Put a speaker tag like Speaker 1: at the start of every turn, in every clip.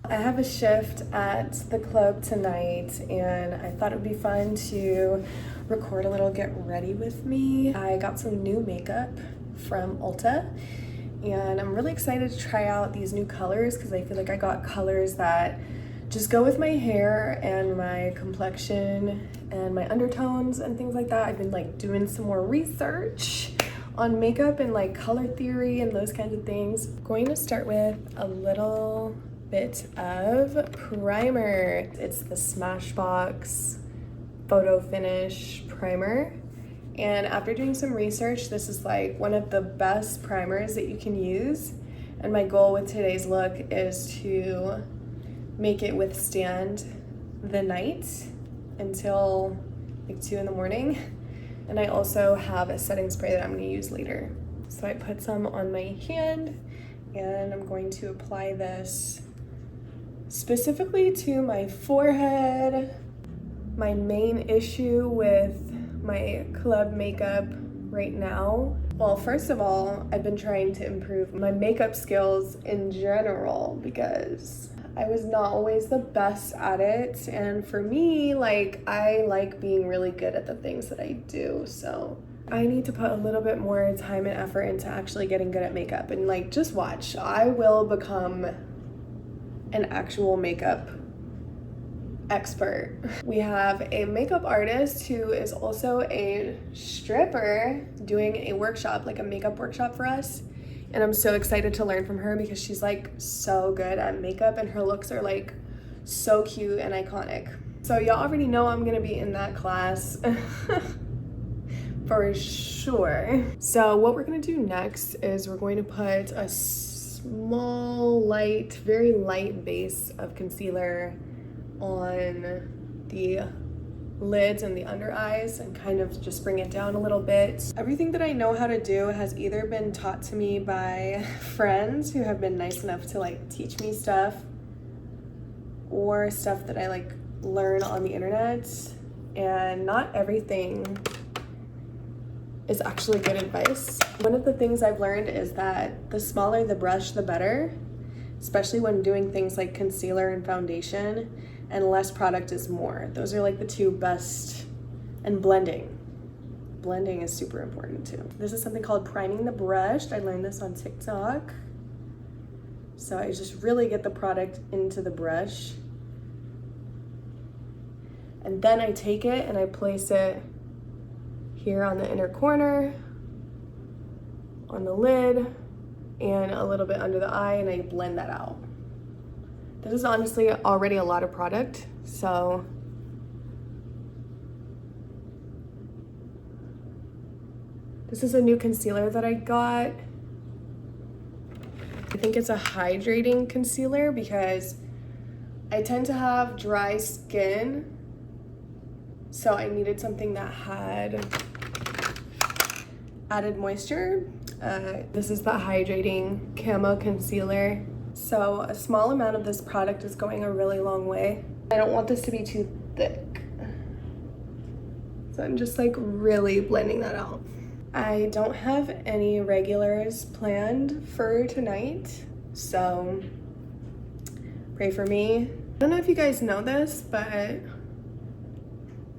Speaker 1: I have a shift at the club tonight and I thought it would be fun to record a little get ready with me. I got some new makeup from Ulta and I'm really excited to try out these new colors because I feel like I got colors that just go with my hair and my complexion and my undertones and things like that. I've been like doing some more research on makeup and like color theory and those kinds of things. I'm going to start with a little bit of primer. It's the Smashbox Photo Finish Primer. And after doing some research, this is like one of the best primers that you can use. And my goal with today's look is to make it withstand the night until like 2 in the morning. And I also have a setting spray that I'm going to use later. So I put some on my hand and I'm going to apply this specifically to my forehead. My main issue with my club makeup right now, well, first of all, I've been trying to improve my makeup skills in general because I was not always the best at it. And for me, like, I like being really good at the things that I do. So I need to put a little bit more time and effort into actually getting good at makeup. And like, just watch, I will become an actual makeup expert. We have a makeup artist who is also a stripper doing a workshop, like a makeup workshop for us. And I'm so excited to learn from her because she's like so good at makeup and her looks are like so cute and iconic. So y'all already know I'm gonna be in that class for sure. So what we're gonna do next is we're going to put a small, light, very light base of concealer on the lids and the under eyes and kind of just bring it down a little bit. Everything that I know how to do has either been taught to me by friends who have been nice enough to like teach me stuff or stuff that I like learn on the internet, and not everything is actually good advice. One of the things I've learned is that the smaller the brush, the better, especially when doing things like concealer and foundation, and less product is more. Those are like the two best, and blending. Blending is super important too. This is something called priming the brush. I learned this on TikTok. So I just really get the product into the brush. And then I take it and I place it here on the inner corner, on the lid, and a little bit under the eye, and I blend that out. This is honestly already a lot of product, so this is a new concealer that I got. I think it's a hydrating concealer because I tend to have dry skin, so I needed something that had added moisture. This is the hydrating camo concealer. So a small amount of this product is going a really long way. I don't want this to be too thick. So I'm just like really blending that out. I don't have any regulars planned for tonight, so pray for me. I don't know if you guys know this, but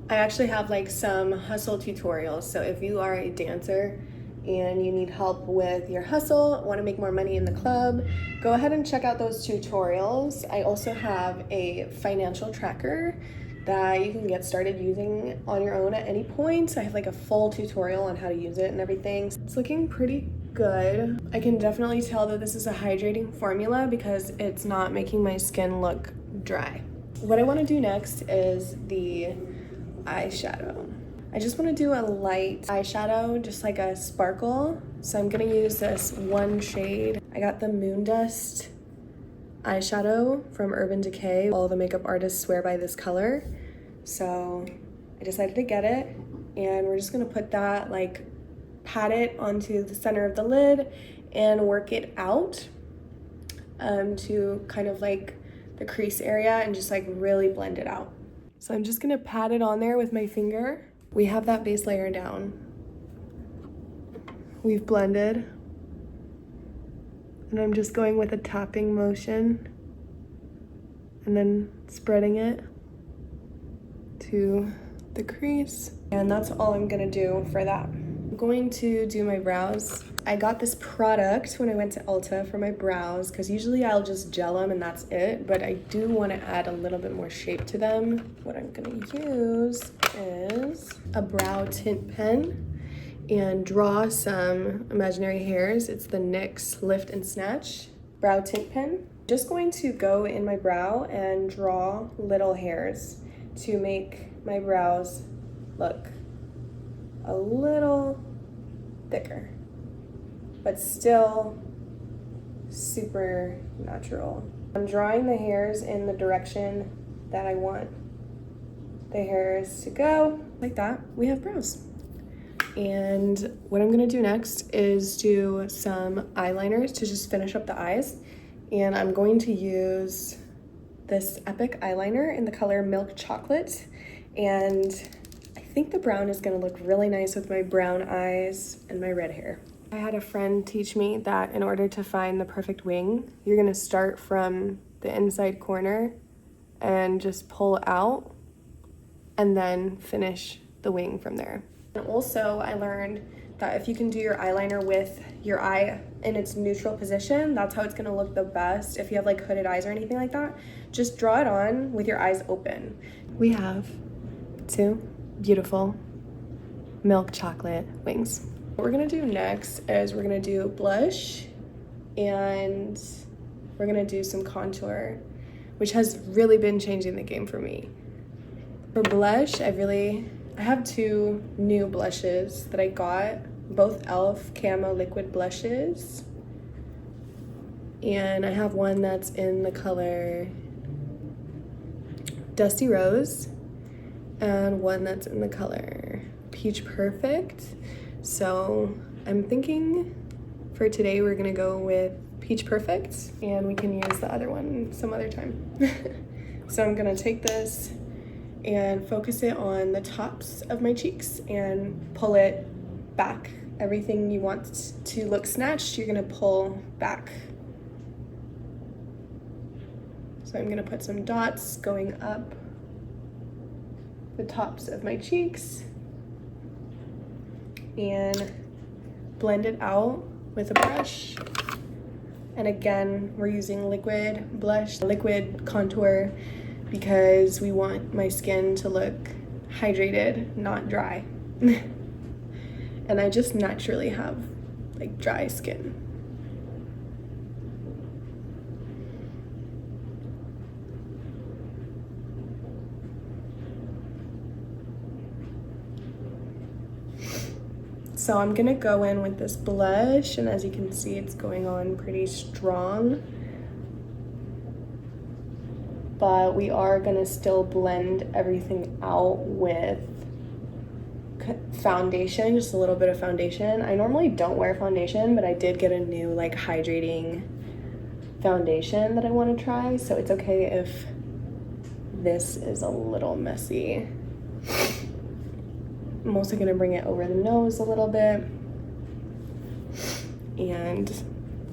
Speaker 1: I actually have like some hustle tutorials. So if you are a dancer and you need help with your hustle, want to make more money in the club, go ahead and check out those tutorials. I also have a financial tracker that you can get started using on your own at any point. So I have like a full tutorial on how to use it and everything. It's looking pretty good. I can definitely tell that this is a hydrating formula because it's not making my skin look dry. What I want to do next is the eyeshadow. I just want to do a light eyeshadow, just like a sparkle. So I'm gonna use this one shade. I got the Moon Dust eyeshadow from Urban Decay. All the makeup artists swear by this color. So I decided to get it, and we're just gonna put that, like, pat it onto the center of the lid and work it out to kind of like the crease area and just like really blend it out. So I'm just gonna pat it on there with my finger. We have that base layer down. We've blended. And I'm just going with a tapping motion and then spreading it to the crease. And that's all I'm gonna do for that. I'm going to do my brows. I got this product when I went to Ulta for my brows because usually I'll just gel them and that's it, but I do want to add a little bit more shape to them. What I'm gonna use is a brow tint pen and draw some imaginary hairs. It's the NYX Lift and Snatch brow tint pen. Just going to go in my brow and draw little hairs to make my brows look a little thicker, but still super natural. I'm drawing the hairs in the direction that I want the hairs to go. Like that, we have brows. And what I'm gonna do next is do some eyeliners to just finish up the eyes. And I'm going to use this Epic eyeliner in the color Milk Chocolate. And I think the brown is gonna look really nice with my brown eyes and my red hair. I had a friend teach me that in order to find the perfect wing, you're gonna start from the inside corner and just pull out and then finish the wing from there. And also I learned that if you can do your eyeliner with your eye in its neutral position, that's how it's gonna look the best. If you have like hooded eyes or anything like that, just draw it on with your eyes open. We have 2 beautiful milk chocolate wings. What we're gonna do next is we're gonna do blush and we're gonna do some contour, which has really been changing the game for me. For blush, I have 2 new blushes that I got, both e.l.f. Camo liquid blushes. And I have one that's in the color Dusty Rose and one that's in the color Peach Perfect. So I'm thinking for today we're gonna go with Peach Perfect and we can use the other one some other time. So I'm gonna take this and focus it on the tops of my cheeks and pull it back. Everything you want to look snatched, you're gonna pull back. So I'm gonna put some dots going up the tops of my cheeks and blend it out with a brush. And again, we're using liquid blush, liquid contour, because we want my skin to look hydrated, not dry. And I just naturally have like dry skin. So I'm gonna go in with this blush, and as you can see, it's going on pretty strong. But we are gonna still blend everything out with foundation, just a little bit of foundation. I normally don't wear foundation, but I did get a new like hydrating foundation that I wanna try, so it's okay if this is a little messy. I'm also gonna bring it over the nose a little bit, and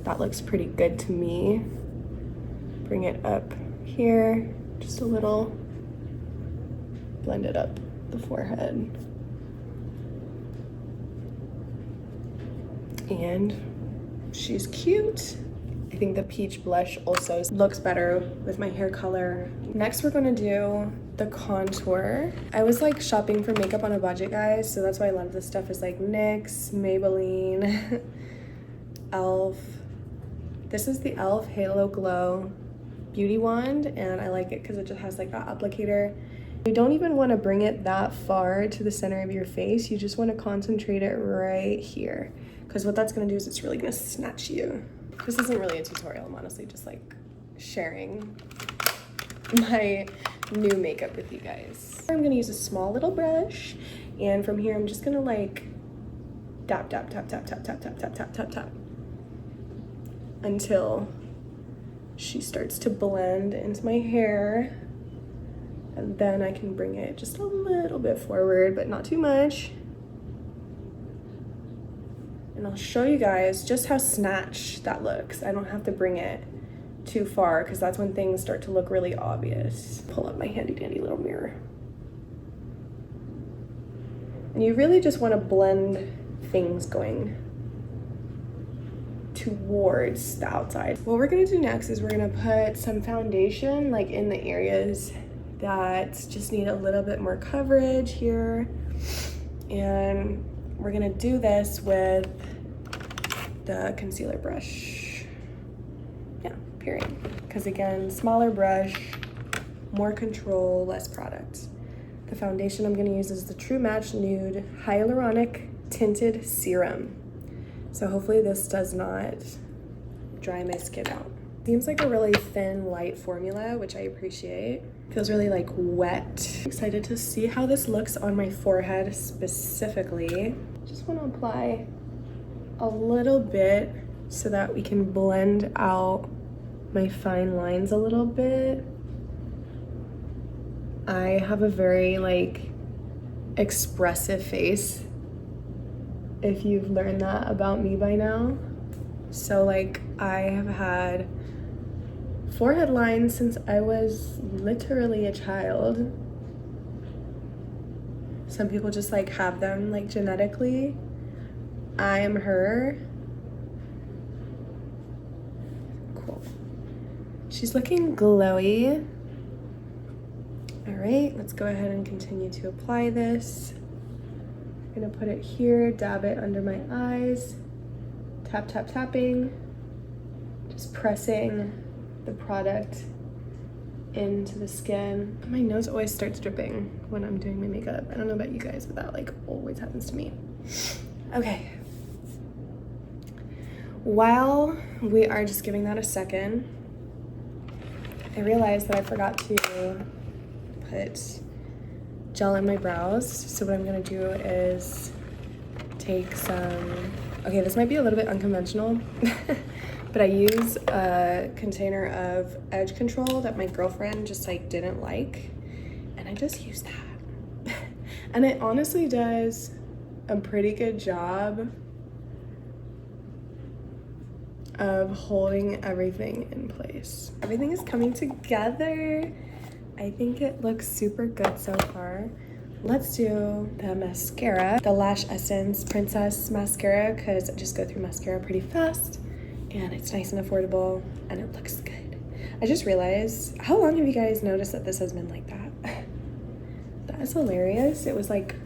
Speaker 1: that looks pretty good to me. Bring it up here, just a little, blend it up the forehead. And she's cute. I think the peach blush also looks better with my hair color. Next, we're gonna do the contour. I was like shopping for makeup on a budget, guys, so that's why a lot of this stuff is like NYX, Maybelline, e.l.f. This is the e.l.f. Halo Glow Beauty Wand, and I like it because it just has like that applicator. You don't even want to bring it that far to the center of your face. You just want to concentrate it right here, because what that's going to do is it's really going to snatch you. This isn't really a tutorial. I'm honestly just like sharing my new makeup with you guys. I'm going to use a small little brush, and from here I'm just going to like tap, tap, tap, tap, tap, tap, tap, tap, tap, tap, tap, until she starts to blend into my hair. And then I can bring it just a little bit forward, but not too much. And I'll show you guys just how snatched that looks. I don't have to bring it too far, because that's when things start to look really obvious. Pull up my handy dandy little mirror. And you really just want to blend things going towards the outside. What we're gonna do next is we're gonna put some foundation like in the areas that just need a little bit more coverage here. And we're gonna do this with the concealer brush. Yeah, period. Because again, smaller brush, more control, less product. The foundation I'm gonna use is the True Match Nude Hyaluronic Tinted Serum. So hopefully this does not dry my skin out. Seems like a really thin, light formula, which I appreciate. Feels really like wet. Excited to see how this looks on my forehead specifically. Just want to apply a little bit so that we can blend out my fine lines a little bit. I have a very like expressive face, if you've learned that about me by now. So like I have had forehead lines since I was literally a child. Some people just like have them like genetically. I am her. Cool. She's looking glowy. All right, let's go ahead and continue to apply this. I'm gonna put it here, dab it under my eyes, tap, tap, tapping, just pressing the product into the skin. My nose always starts dripping when I'm doing my makeup. I don't know about you guys, but that like always happens to me. Okay. While we are just giving that a second, I realized that I forgot to put gel in my brows. So what I'm gonna do is take some, okay, this might be a little bit unconventional, but I use a container of edge control that my girlfriend just like didn't like, and I just use that. And it honestly does a pretty good job of holding everything in place. Everything is coming together. I think it looks super good so far. Let's do the mascara, the Lash Essence Princess Mascara, because I just go through mascara pretty fast and it's nice and affordable and it looks good. I just realized, how long have you guys noticed that this has been like that? That is hilarious. It was like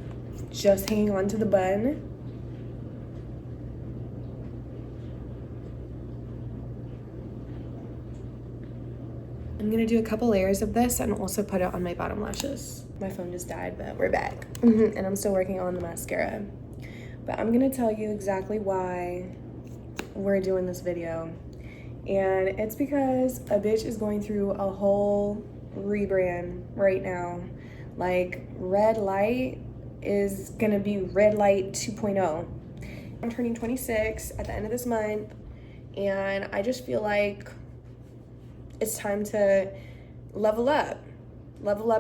Speaker 1: just hanging on to the bun. I'm gonna do a couple layers of this and also put it on my bottom lashes. My phone just died, but we're back. And I'm still working on the mascara. But I'm gonna tell you exactly why we're doing this video. And it's because a bitch is going through a whole rebrand right now. Like, red light is gonna be red light 2.0. I'm turning 26 at the end of this month, and I just feel like it's time to level up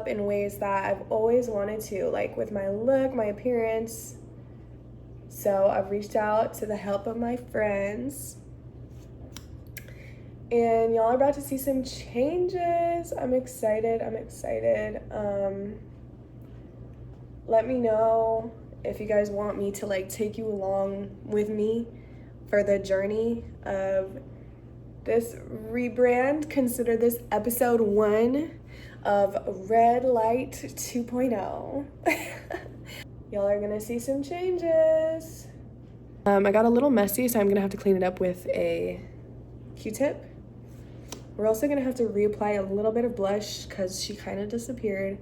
Speaker 1: in ways that I've always wanted to, like with my look, my appearance. So I've reached out to the help of my friends, and y'all are about to see some changes. I'm excited. Let me know if you guys want me to like take you along with me for the journey of this rebrand. Consider this episode 1 of Red Light 2.0. Y'all are gonna see some changes. I got a little messy, so I'm gonna have to clean it up with a Q-tip. We're also gonna have to reapply a little bit of blush because she kind of disappeared.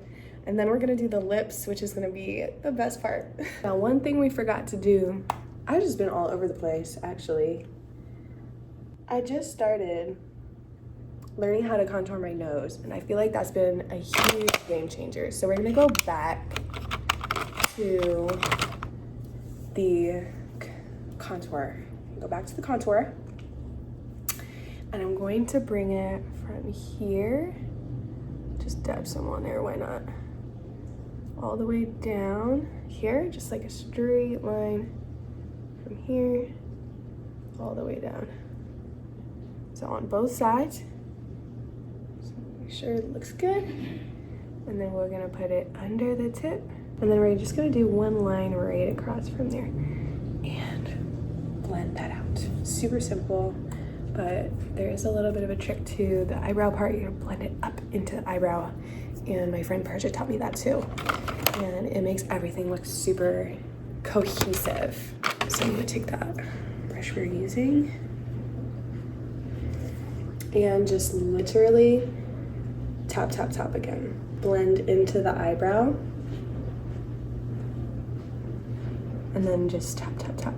Speaker 1: And then we're gonna do the lips, which is gonna be the best part. Now, one thing we forgot to do, I've just been all over the place, actually. I just started learning how to contour my nose, and I feel like that's been a huge game changer. So we're gonna go back to the contour. Go back to the contour, and I'm going to bring it from here. Just dab some on there, why not? All the way down here, just like a straight line from here all the way down. So on both sides, Make sure it looks good. And then we're gonna put it under the tip. And then we're just gonna do one line right across from there. And blend that out. Super simple, but there is a little bit of a trick to the eyebrow part. You're gonna blend it up into the eyebrow. And my friend Persia taught me that too. And it makes everything look super cohesive. So I'm gonna take that brush we're using and just literally tap, tap, tap again. Blend into the eyebrow. And then just tap, tap, tap.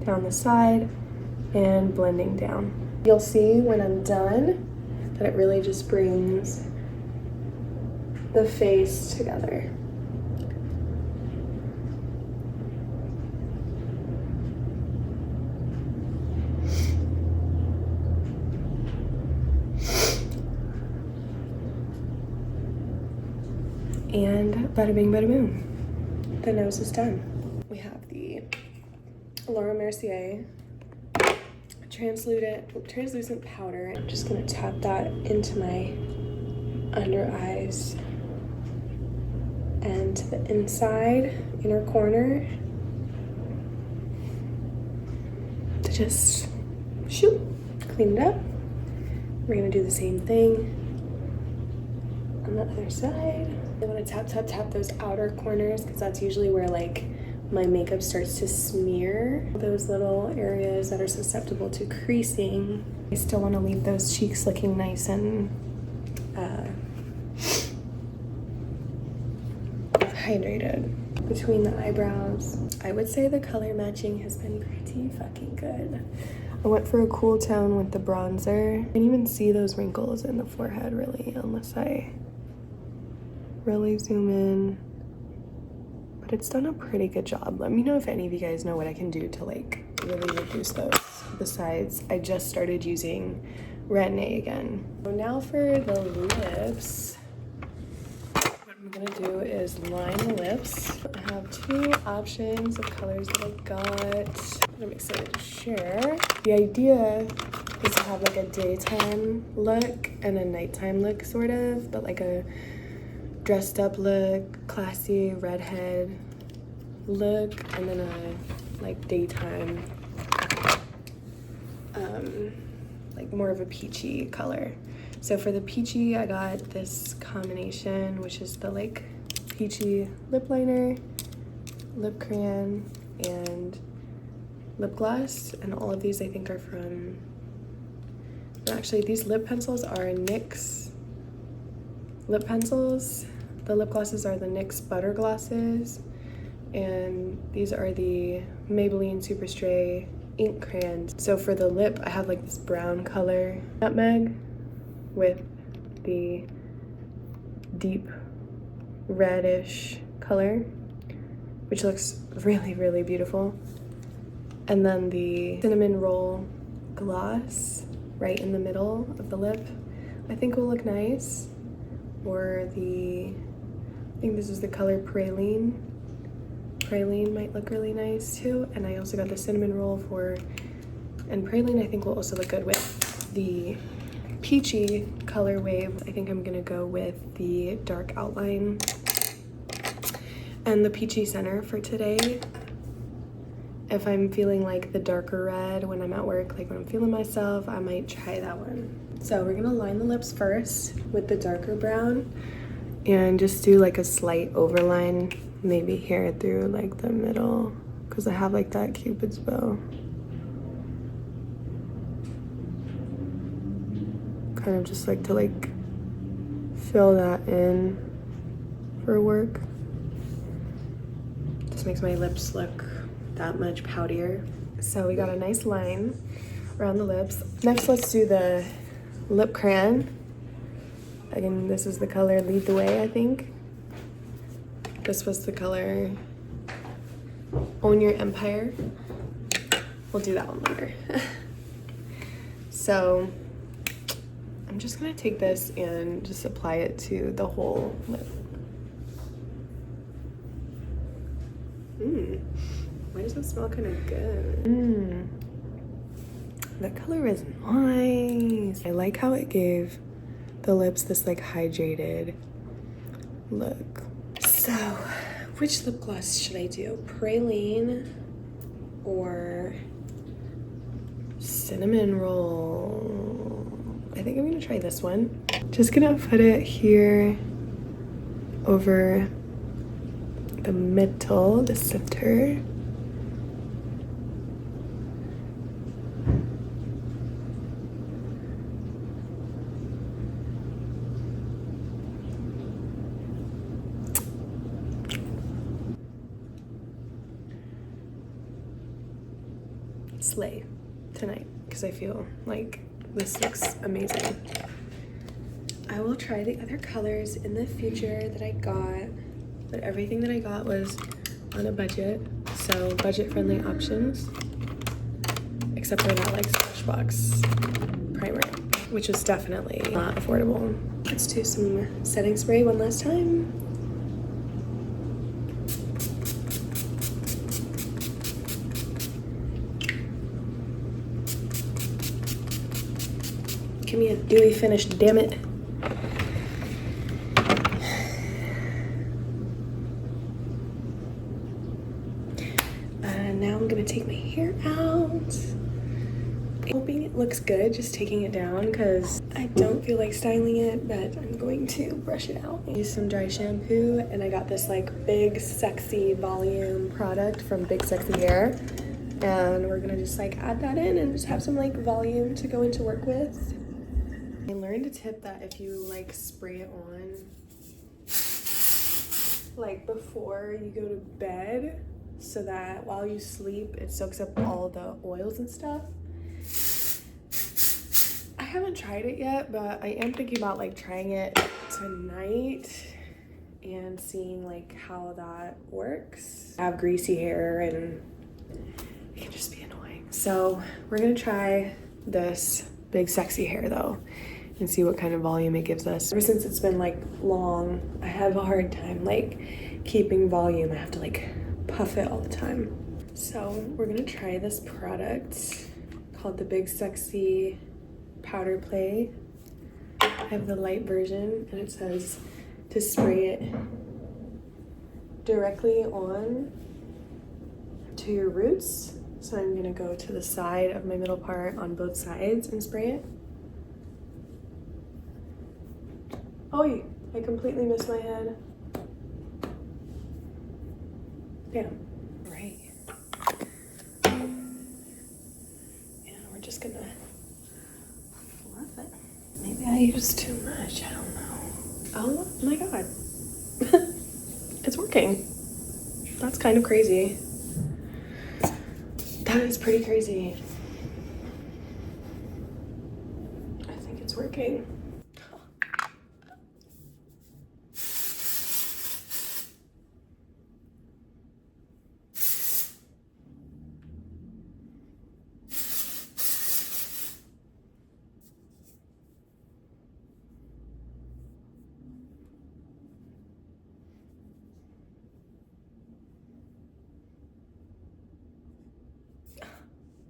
Speaker 1: Down the side and blending down. You'll see when I'm done that it really just brings the face together. And bada bing, bada boom. The nose is done. We have the Laura Mercier translucent powder. I'm just gonna tap that into my under eyes and to the inside inner corner to just shoot, clean it up. We're gonna do the same thing on the other side. I want to tap, tap, tap those outer corners because that's usually where like my makeup starts to smear. Those little areas that are susceptible to creasing. I still want to leave those cheeks looking nice and hydrated. Between the eyebrows, I would say the color matching has been pretty fucking good. I went for a cool tone with the bronzer. I didn't even see those wrinkles in the forehead really unless I really zoom in, but it's done a pretty good job. Let me know if any of you guys know what I can do to like really reduce those. Besides, I just started using retin-A again. So now for the lips, what I'm gonna do is line the lips. I have two options of colors that I got. I'm excited to share. The idea is to have like a daytime look and a nighttime look sort of, but like a dressed up look, classy redhead look, and then a like daytime, like more of a peachy color. So for the peachy, I got this combination, which is the like peachy lip liner, lip crayon, and lip gloss. And all of these I think are from, actually these lip pencils are NYX lip pencils. The lip glosses are the NYX Butter Glosses, and these are the Maybelline Super Stray ink crayons. So for the lip, I have like this brown color nutmeg with the deep reddish color, which looks really, really beautiful. And then the cinnamon roll gloss right in the middle of the lip, I think will look nice. Or the, I think this is the color Praline. Praline might look really nice too. And I also got the cinnamon roll for, and Praline I think will also look good with the peachy color wave. I think I'm gonna go with the dark outline and the peachy center for today. If I'm feeling like the darker red when I'm at work, like when I'm feeling myself, I might try that one. So we're gonna line the lips first with the darker brown and just do like a slight overline, maybe here through like the middle, because I have like that Cupid's bow. Kind of just like to like fill that in for work. Just makes my lips look that much poutier. So we got a nice line around the lips. Next, let's do the lip crayon. Again, this is the color Lead the Way, I think. This was the color Own Your Empire. We'll do that one later. So I'm just gonna take this and just apply it to the whole lip. Why does that smell kind of good? That color is nice. I like how it gave the lips this like hydrated look. So, which lip gloss should I do? Praline or cinnamon roll? I think I'm gonna try this one. Just gonna put it here over the middle, the center. Slay tonight because I feel like this looks amazing. I will try the other colors in the future that I got, but everything that I got was on a budget, so budget-friendly options, except for that like Smashbox primer, which was definitely not affordable. Let's do some setting spray one last time. Give me a dewy finish, damn it. Now I'm gonna take my hair out. I'm hoping it looks good, just taking it down because I don't feel like styling it, but I'm going to brush it out. Use some dry shampoo, and I got this like Big Sexy Volume product from Big Sexy Hair. And we're gonna just like add that in and just have some like volume to go into work with. I learned a tip that if you like spray it on like before you go to bed, so that while you sleep it soaks up all the oils and stuff. I haven't tried it yet, but I am thinking about like trying it tonight and seeing like how that works. I have greasy hair and it can just be annoying. So we're gonna try this Big Sexy Hair though and see what kind of volume it gives us. Ever since it's been like long, I have a hard time like keeping volume. I have to like puff it all the time. So we're gonna try this product called the Big Sexy Powder Play. I have the light version and it says to spray it directly on to your roots. So I'm gonna go to the side of my middle part on both sides and spray it. Oh, I completely missed my head. Damn. Right. And we're just gonna fluff it. Maybe I used too much, I don't know. Oh my god. It's working. That's kind of crazy. That is pretty crazy. I think it's working.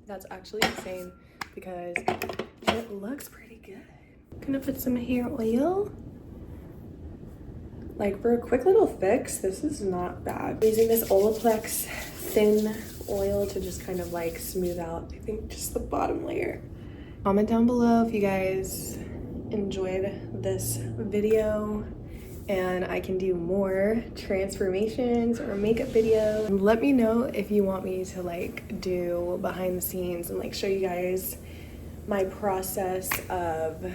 Speaker 1: That's actually insane because it looks pretty good. I'm gonna put some hair oil. Like for a quick little fix, this is not bad. I'm using this Olaplex thin oil to just kind of like smooth out, I think, just the bottom layer. Comment down below if you guys enjoyed this video and I can do more transformations or makeup videos. Let me know if you want me to like do behind the scenes and like show you guys my process of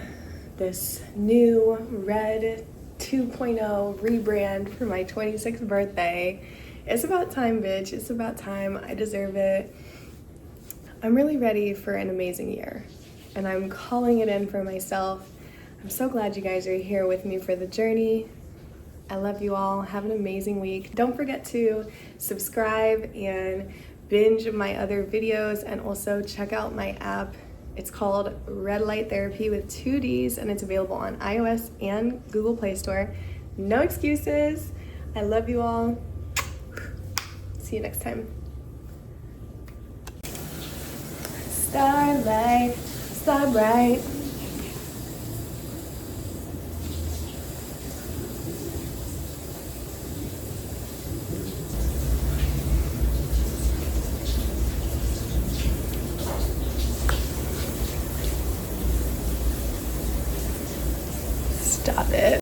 Speaker 1: this new Red 2.0 rebrand for my 26th birthday. It's about time, bitch. It's about time. I deserve it. I'm really ready for an amazing year and I'm calling it in for myself. I'm so glad you guys are here with me for the journey. I love you all. Have an amazing week. Don't forget to subscribe and binge my other videos and also check out my app. It's called Red Light Therapy with 2 Ds and it's available on iOS and Google Play Store. No excuses. I love you all. See you next time. Starlight, star bright.